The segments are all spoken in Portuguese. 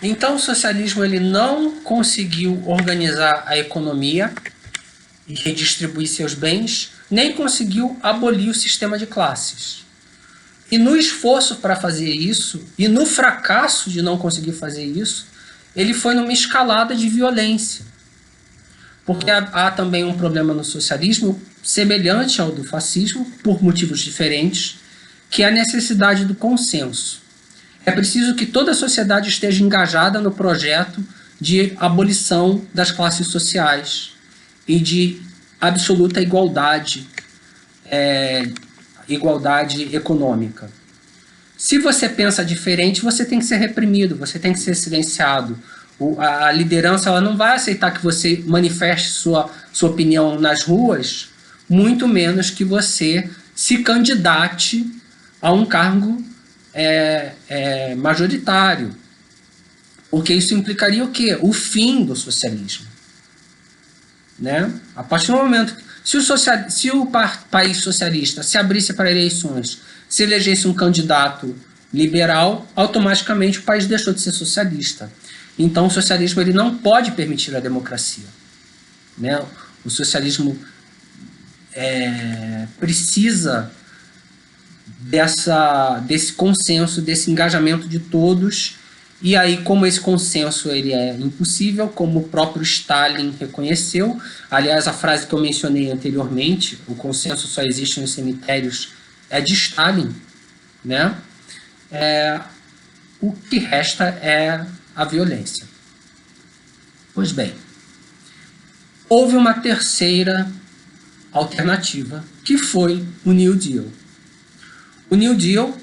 Então o socialismo ele não conseguiu organizar a economia e redistribuir seus bens, nem conseguiu abolir o sistema de classes. E no esforço para fazer isso, e no fracasso de não conseguir fazer isso, ele foi numa escalada de violência. Porque há também um problema no socialismo semelhante ao do fascismo, por motivos diferentes, que é a necessidade do consenso. É preciso que toda a sociedade esteja engajada no projeto de abolição das classes sociais e de absoluta igualdade, igualdade econômica. Se você pensa diferente, você tem que ser reprimido, você tem que ser silenciado. A liderança ela não vai aceitar que você manifeste sua opinião nas ruas, muito menos que você se candidate a um cargo majoritário. Porque isso implicaria o quê? O fim do socialismo. Né? A partir do momento se o país socialista se abrisse para eleições, se elegesse um candidato liberal, automaticamente o país deixou de ser socialista. Então o socialismo ele não pode permitir a democracia. Né? O socialismo precisa desse consenso, desse engajamento de todos. E aí, como esse consenso ele é impossível, como o próprio Stalin reconheceu, aliás, a frase que eu mencionei anteriormente, o consenso só existe nos cemitérios, é de Stalin, né? O que resta é a violência. Pois bem, houve uma terceira alternativa, que foi o New Deal. O New Deal,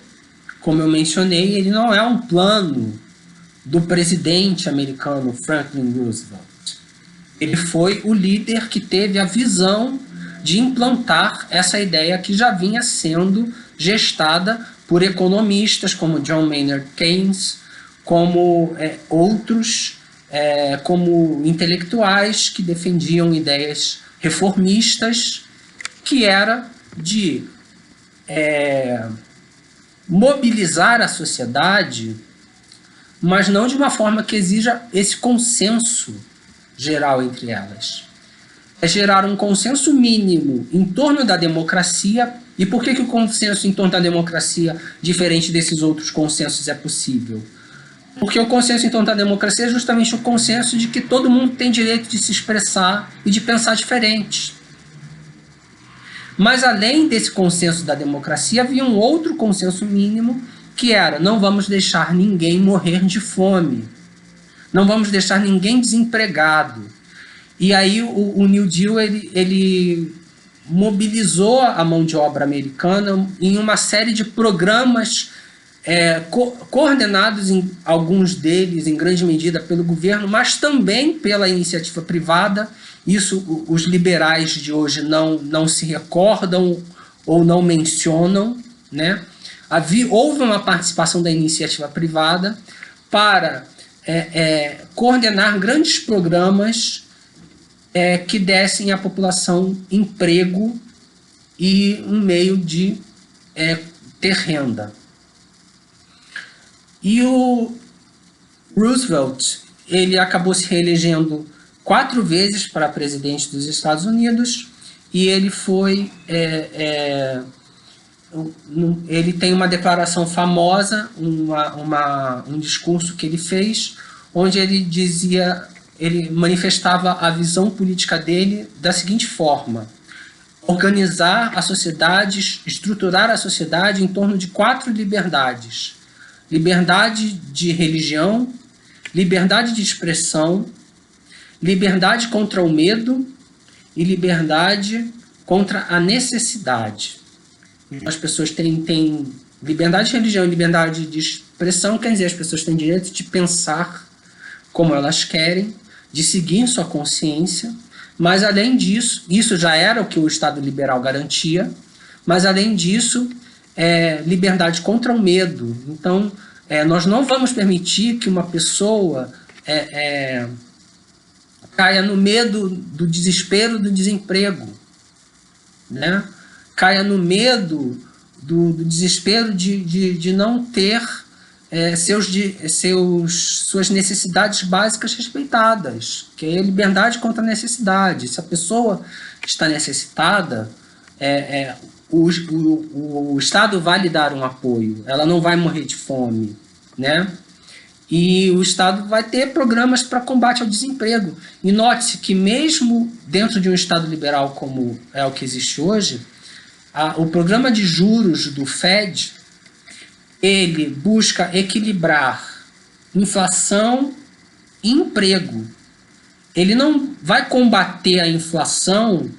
como eu mencionei, ele não é um plano do presidente americano Franklin Roosevelt. Ele foi o líder que teve a visão de implantar essa ideia que já vinha sendo gestada por economistas como John Maynard Keynes, como outros, como intelectuais que defendiam ideias reformistas, que era de mobilizar a sociedade, mas não de uma forma que exija esse consenso geral entre elas. É gerar um consenso mínimo em torno da democracia. E por que o consenso em torno da democracia, diferente desses outros consensos, é possível? Porque o consenso em torno da democracia é justamente o consenso de que todo mundo tem direito de se expressar e de pensar diferente. Mas além desse consenso da democracia, havia um outro consenso mínimo, que era: não vamos deixar ninguém morrer de fome, não vamos deixar ninguém desempregado. E aí o New Deal ele mobilizou a mão de obra americana em uma série de programas coordenados, alguns deles em grande medida pelo governo, mas também pela iniciativa privada. Isso os liberais de hoje não se recordam ou não mencionam, né? Houve uma participação da iniciativa privada para coordenar grandes programas que dessem à população emprego e um meio de ter renda. E o Roosevelt ele acabou se reelegendo 4 vezes para presidente dos Estados Unidos, e ele foi... ele tem uma declaração famosa, um discurso que ele fez, onde ele manifestava a visão política dele da seguinte forma: organizar a sociedade, estruturar a sociedade em torno de 4 liberdades: liberdade de religião, liberdade de expressão, liberdade contra o medo e liberdade contra a necessidade. As pessoas têm liberdade de religião e liberdade de expressão, quer dizer, as pessoas têm direito de pensar como elas querem, de seguir sua consciência, mas além disso, isso já era o que o Estado liberal garantia, mas além disso, liberdade contra o medo. Então, nós não vamos permitir que uma pessoa caia no medo do desespero do desemprego, né? Caia no medo do desespero de não ter suas necessidades básicas respeitadas, que é liberdade contra a necessidade. Se a pessoa está necessitada, o Estado vai lhe dar um apoio, ela não vai morrer de fome, né? E o Estado vai ter programas para combate ao desemprego. E note-se que mesmo dentro de um Estado liberal como é o que existe hoje, o programa de juros do Fed, ele busca equilibrar inflação e emprego. Ele não vai combater a inflação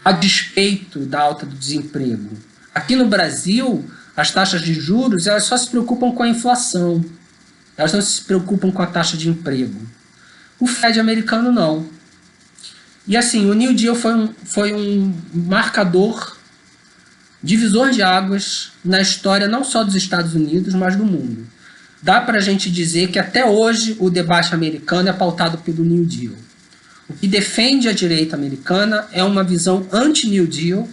a despeito da alta do desemprego. Aqui no Brasil, as taxas de juros elas só se preocupam com a inflação. Elas não se preocupam com a taxa de emprego. O Fed americano não. E assim, o New Deal foi um marcador, divisor de águas na história não só dos Estados Unidos, mas do mundo. Dá para a gente dizer que até hoje o debate americano é pautado pelo New Deal. O que defende a direita americana é uma visão anti-New Deal,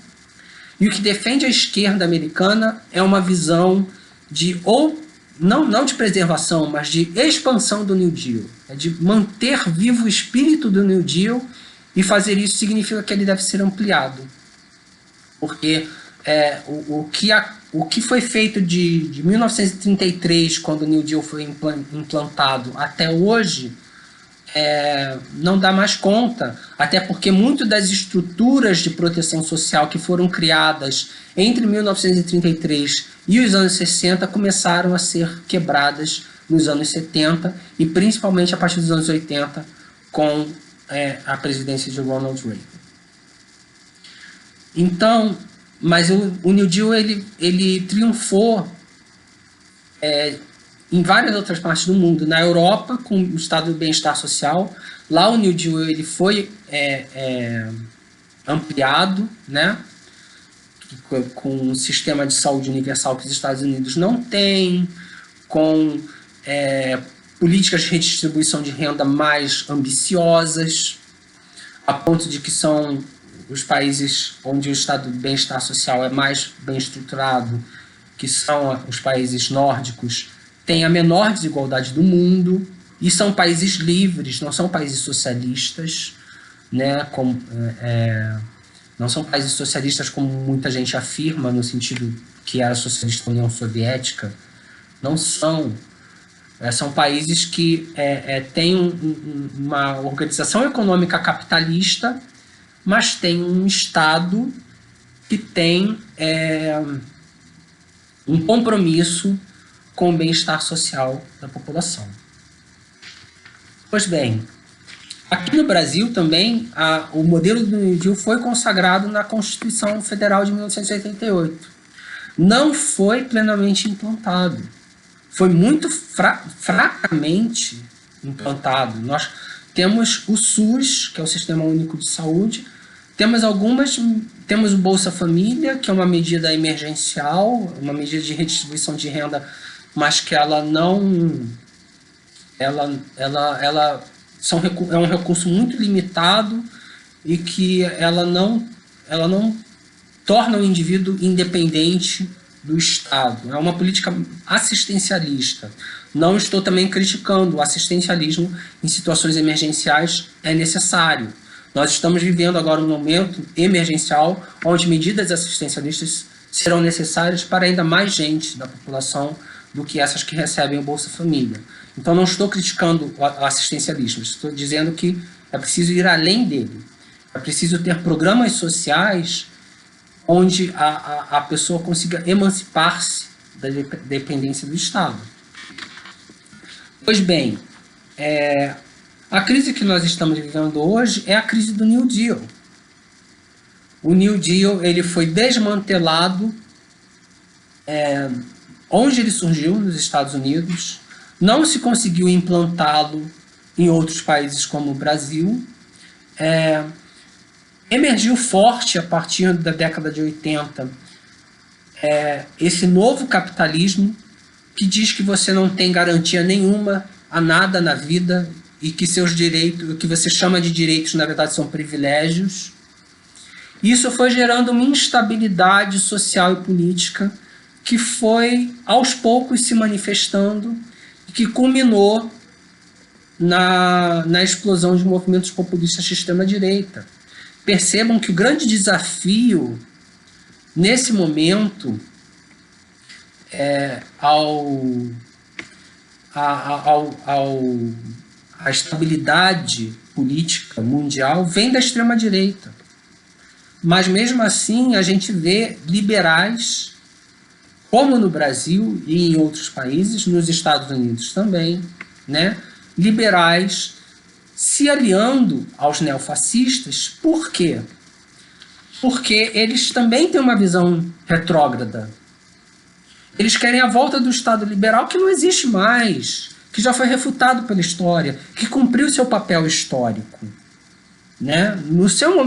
e o que defende a esquerda americana é uma visão de não de preservação, mas de expansão do New Deal. É de manter vivo o espírito do New Deal, e fazer isso significa que ele deve ser ampliado. Porque o que foi feito de 1933, quando o New Deal foi implantado, até hoje, não dá mais conta, até porque muitas das estruturas de proteção social que foram criadas entre 1933 e os anos 60 começaram a ser quebradas nos anos 70 e principalmente a partir dos anos 80 com a presidência de Ronald Reagan. Então, mas o New Deal ele triunfou em várias outras partes do mundo. Na Europa, com o estado do bem-estar social, lá o New Deal ele foi ampliado, né? Com um sistema de saúde universal que os Estados Unidos não têm, com políticas de redistribuição de renda mais ambiciosas, a ponto de que são os países onde o estado do bem-estar social é mais bem estruturado, que são os países nórdicos, têm a menor desigualdade do mundo, e são países livres, não são países socialistas, né? Não são países socialistas como muita gente afirma, no sentido que era socialista a União Soviética. Não são. São países que têm uma organização econômica capitalista, mas tem um Estado que tem um compromisso com o bem-estar social da população. Pois bem, aqui no Brasil também o modelo do New Deal foi consagrado na Constituição Federal de 1988. Não foi plenamente implantado. Foi muito fracamente implantado. Nós temos o SUS, que é o Sistema Único de Saúde, temos o Bolsa Família, que é uma medida emergencial, uma medida de redistribuição de renda, mas que ela não... é um recurso muito limitado e que ela não torna o indivíduo independente do Estado. É uma política assistencialista. Não estou também criticando o assistencialismo em situações emergenciais, é necessário. Nós estamos vivendo agora um momento emergencial onde medidas assistencialistas serão necessárias para ainda mais gente da população do que essas que recebem o Bolsa Família. Então não estou criticando o assistencialismo, estou dizendo que é preciso ir além dele. É preciso ter programas sociais onde a pessoa consiga emancipar-se da dependência do Estado. Pois bem, a crise que nós estamos vivendo hoje é a crise do New Deal. O New Deal ele foi desmantelado onde ele surgiu, nos Estados Unidos, não se conseguiu implantá-lo em outros países como o Brasil. Emergiu forte a partir da década de 80 esse novo capitalismo que diz que você não tem garantia nenhuma a nada na vida e que seus direitos, o que você chama de direitos, na verdade são privilégios. Isso foi gerando uma instabilidade social e política que foi aos poucos se manifestando e que culminou na explosão de movimentos populistas de extrema-direita. Percebam que o grande desafio nesse momento a estabilidade política mundial vem da extrema-direita. Mas, mesmo assim, a gente vê liberais, como no Brasil e em outros países, nos Estados Unidos também, né? Liberais se aliando aos neofascistas. Por quê? Porque eles também têm uma visão retrógrada. Eles querem a volta do Estado liberal, que não existe mais, que já foi refutado pela história, que cumpriu seu papel histórico, né?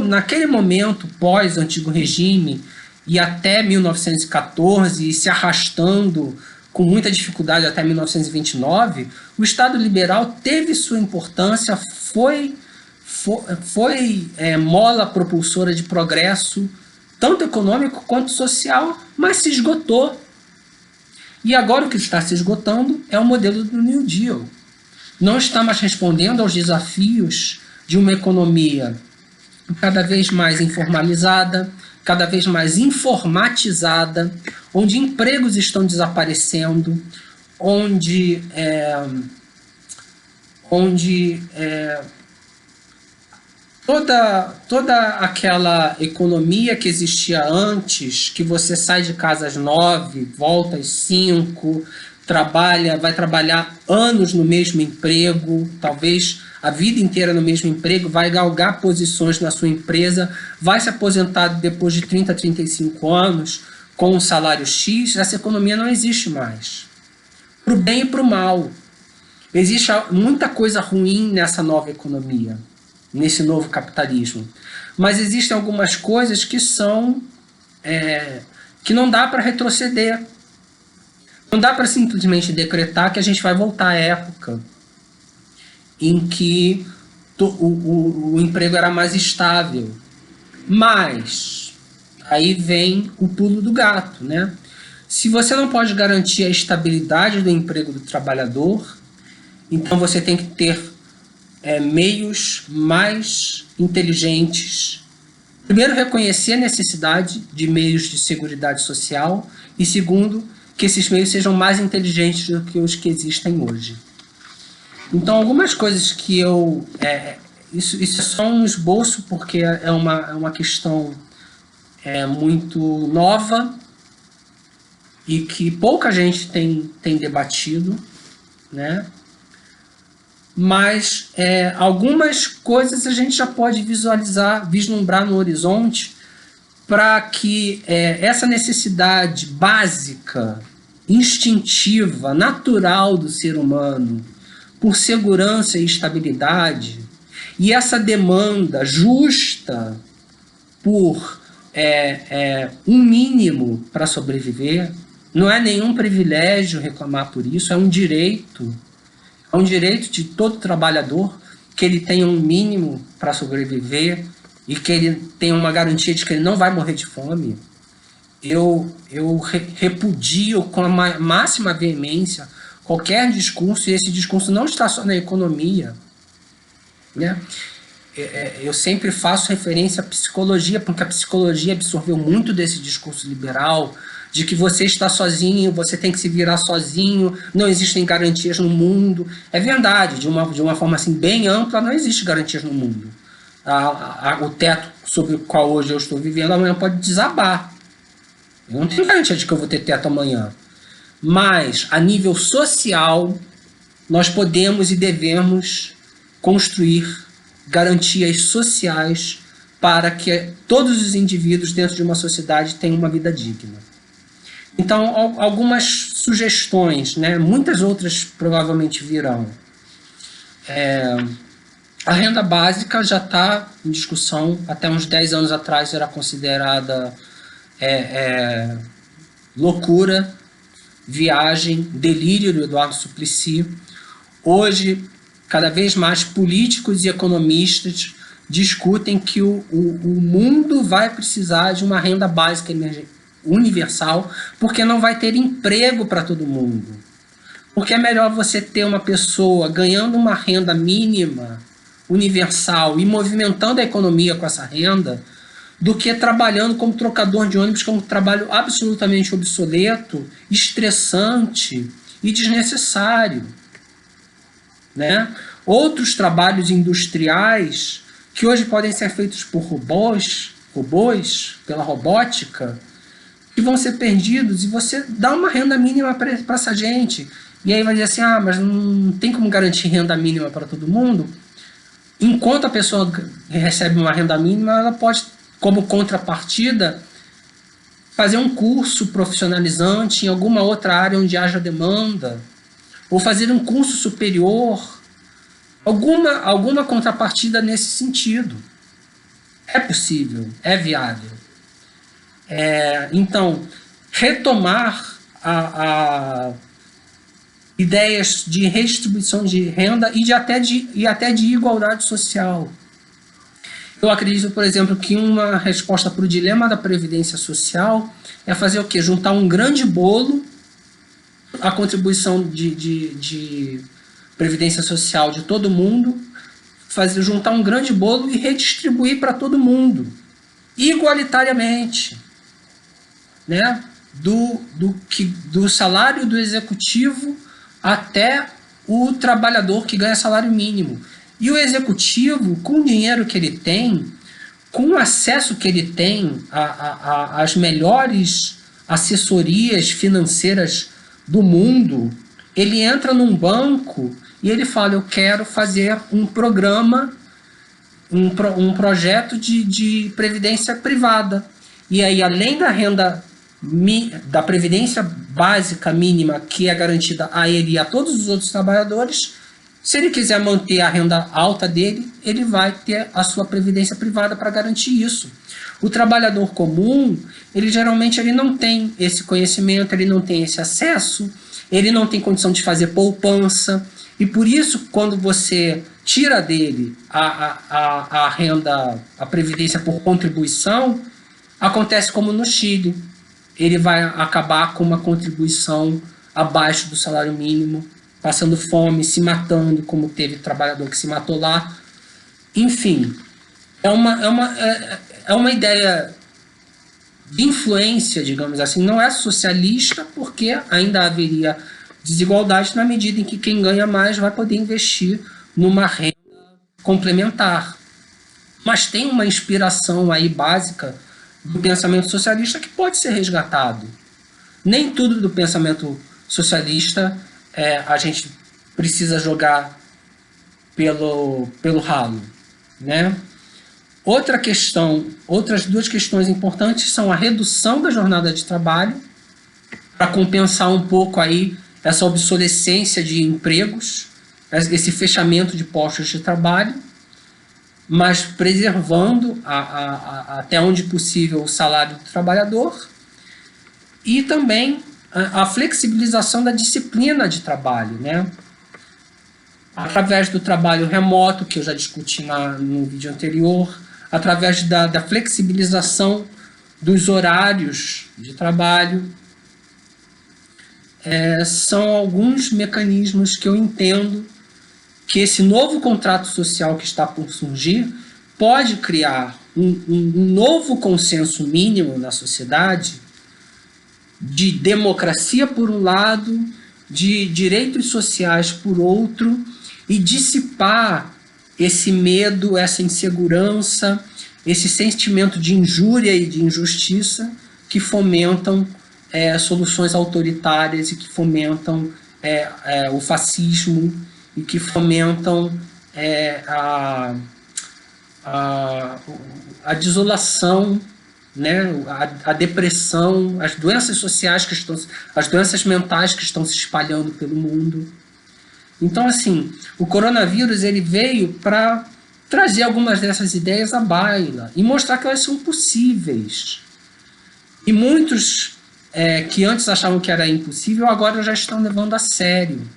Naquele momento, pós-antigo regime, e até 1914, e se arrastando com muita dificuldade até 1929, o Estado liberal teve sua importância, foi mola propulsora de progresso, tanto econômico quanto social, mas se esgotou. E agora o que está se esgotando é o modelo do New Deal. Não está mais respondendo aos desafios de uma economia cada vez mais informalizada, cada vez mais informatizada, onde empregos estão desaparecendo, onde toda aquela economia que existia antes, que você sai de casa às 9, volta às 5, vai trabalhar anos no mesmo emprego, talvez a vida inteira no mesmo emprego, vai galgar posições na sua empresa, vai se aposentar depois de 30, 35 anos com um salário X, essa economia não existe mais. Para o bem e para o mal. Existe muita coisa ruim nessa nova economia, nesse novo capitalismo. Mas existem algumas coisas que que não dá para retroceder. Não dá para simplesmente decretar que a gente vai voltar à época em que o emprego era mais estável. Mas aí vem o pulo do gato, né? Se você não pode garantir a estabilidade do emprego do trabalhador, então você tem que ter meios mais inteligentes. Primeiro, reconhecer a necessidade de meios de seguridade social e, segundo, que esses meios sejam mais inteligentes do que os que existem hoje. Então, algumas coisas que isso é só um esboço, porque é uma questão muito nova e que pouca gente tem debatido, né? Mas algumas coisas a gente já pode vislumbrar no horizonte para que essa necessidade básica, instintiva, natural do ser humano por segurança e estabilidade, e essa demanda justa por um mínimo para sobreviver, não é nenhum privilégio reclamar por isso, é um direito. É um direito de todo trabalhador que ele tenha um mínimo para sobreviver e que ele tenha uma garantia de que ele não vai morrer de fome. Eu repudio com a máxima veemência qualquer discurso, e esse discurso não está só na economia, né? Eu sempre faço referência à psicologia, porque a psicologia absorveu muito desse discurso liberal, de que você está sozinho, você tem que se virar sozinho, não existem garantias no mundo. É verdade, de uma forma assim, bem ampla, não existe garantias no mundo. O teto sobre o qual hoje eu estou vivendo, amanhã pode desabar. Eu não tenho garantia de que eu vou ter teto amanhã. Mas, a nível social, nós podemos e devemos construir garantias sociais para que todos os indivíduos dentro de uma sociedade tenham uma vida digna. Então, algumas sugestões, né? Muitas outras provavelmente virão. A renda básica já está em discussão. Até uns 10 anos atrás era considerada loucura, viagem, delírio do Eduardo Suplicy. Hoje, cada vez mais políticos e economistas discutem que o mundo vai precisar de uma renda básica universal, porque não vai ter emprego para todo mundo. Porque é melhor você ter uma pessoa ganhando uma renda mínima, universal, e movimentando a economia com essa renda, do que trabalhando como trocador de ônibus, que é um trabalho absolutamente obsoleto, estressante e desnecessário, né? Outros trabalhos industriais que hoje podem ser feitos por robôs, pela robótica, que vão ser perdidos, e você dá uma renda mínima para essa gente. E aí vai dizer assim, mas não tem como garantir renda mínima para todo mundo. Enquanto a pessoa recebe uma renda mínima, ela pode, como contrapartida, fazer um curso profissionalizante em alguma outra área onde haja demanda, ou fazer um curso superior, alguma contrapartida nesse sentido. É possível, é viável. Então, retomar ideias de redistribuição de renda e até de igualdade social. Eu acredito, por exemplo, que uma resposta para o dilema da previdência social é fazer o quê? Juntar um grande bolo, a contribuição de previdência social de todo mundo, juntar um grande bolo e redistribuir para todo mundo, igualitariamente, né? Do salário do executivo até o trabalhador que ganha salário mínimo. E o executivo, com o dinheiro que ele tem, com o acesso que ele tem às melhores assessorias financeiras do mundo, ele entra num banco e ele fala, eu quero fazer um programa, um projeto de previdência privada. E aí, além da renda da previdência básica mínima que é garantida a ele e a todos os outros trabalhadores, se ele quiser manter a renda alta dele, ele vai ter a sua previdência privada para garantir isso. O trabalhador comum, ele geralmente não tem esse conhecimento, ele não tem esse acesso, ele não tem condição de fazer poupança, e por isso, quando você tira dele a renda, a previdência por contribuição, acontece como no Chile. Ele vai acabar com uma contribuição abaixo do salário mínimo, passando fome, se matando, como teve trabalhador que se matou lá. Enfim, é uma ideia de influência, digamos assim. Não é socialista, porque ainda haveria desigualdade na medida em que quem ganha mais vai poder investir numa renda complementar. Mas tem uma inspiração aí básica do pensamento socialista que pode ser resgatado. Nem tudo do pensamento socialista a gente precisa jogar pelo ralo, né? Outras duas questões importantes são a redução da jornada de trabalho, para compensar um pouco aí essa obsolescência de empregos, esse fechamento de postos de trabalho, mas preservando até onde possível o salário do trabalhador, e também a flexibilização da disciplina de trabalho, né? Através do trabalho remoto, que eu já discuti no vídeo anterior, através da flexibilização dos horários de trabalho. São alguns mecanismos que eu entendo que esse novo contrato social que está por surgir pode criar um novo consenso mínimo na sociedade, de democracia por um lado, de direitos sociais por outro, e dissipar esse medo, essa insegurança, esse sentimento de injúria e de injustiça que fomentam soluções autoritárias e que fomentam o fascismo e que fomentam a desolação, né, a depressão, as doenças sociais as doenças mentais que estão se espalhando pelo mundo. Então, assim, o coronavírus ele veio para trazer algumas dessas ideias à baila e mostrar que elas são possíveis. E muitos que antes achavam que era impossível, agora já estão levando a sério.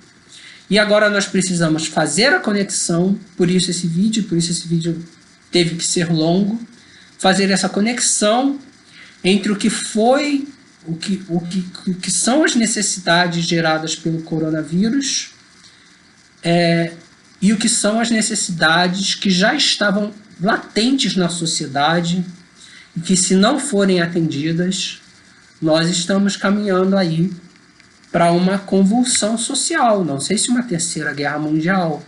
E agora nós precisamos fazer a conexão, por isso esse vídeo teve que ser longo, fazer essa conexão entre o que foi o que são as necessidades geradas pelo coronavírus e o que são as necessidades que já estavam latentes na sociedade e que, se não forem atendidas, nós estamos caminhando aí para uma convulsão social. Não sei se uma terceira guerra mundial,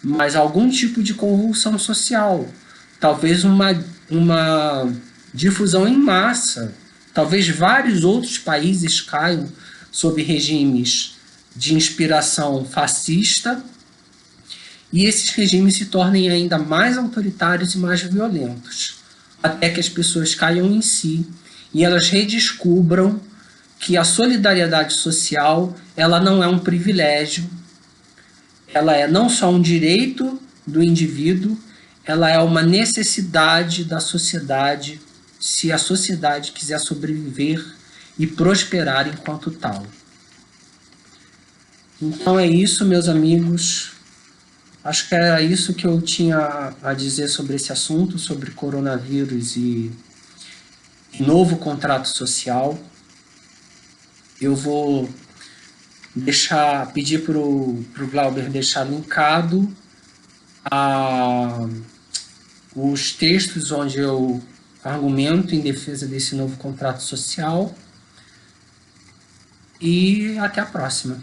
mas algum tipo de convulsão social. Talvez uma difusão em massa. Talvez vários outros países caiam sob regimes de inspiração fascista e esses regimes se tornem ainda mais autoritários e mais violentos, até que as pessoas caiam em si e elas redescubram que a solidariedade social, ela não é um privilégio, ela é não só um direito do indivíduo, ela é uma necessidade da sociedade, se a sociedade quiser sobreviver e prosperar enquanto tal. Então é isso, meus amigos. Acho que era isso que eu tinha a dizer sobre esse assunto, sobre coronavírus e novo contrato social. Eu vou pedir para o Glauber deixar linkado os textos onde eu argumento em defesa desse novo contrato social. E até a próxima.